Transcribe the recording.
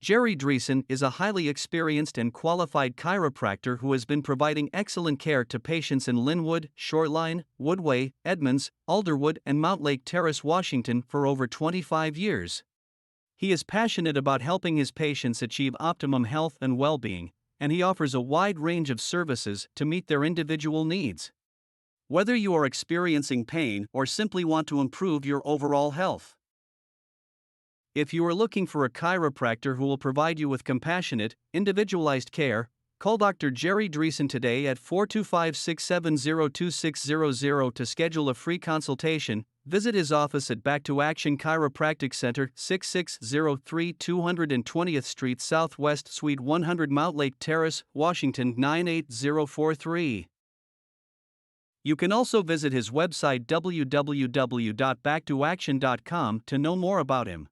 Jerry Dreesen is a highly experienced and qualified chiropractor who has been providing excellent care to patients in Lynnwood, Shoreline, Woodway, Edmonds, Alderwood, and Mount Lake Terrace, Washington for over 25 years. He is passionate about helping his patients achieve optimum health and well-being, and he offers a wide range of services to meet their individual needs. Whether you are experiencing pain or simply want to improve your overall health. If you are looking for a chiropractor who will provide you with compassionate, individualized care, call Dr. Jerry Dreesen today at 425-670-2600 to schedule a free consultation. Visit his office at Back to Action Chiropractic Center, 6603 220th Street Southwest, Suite 100, Mount Lake Terrace, Washington 98043. You can also visit his website www.backtoaction.com to know more about him.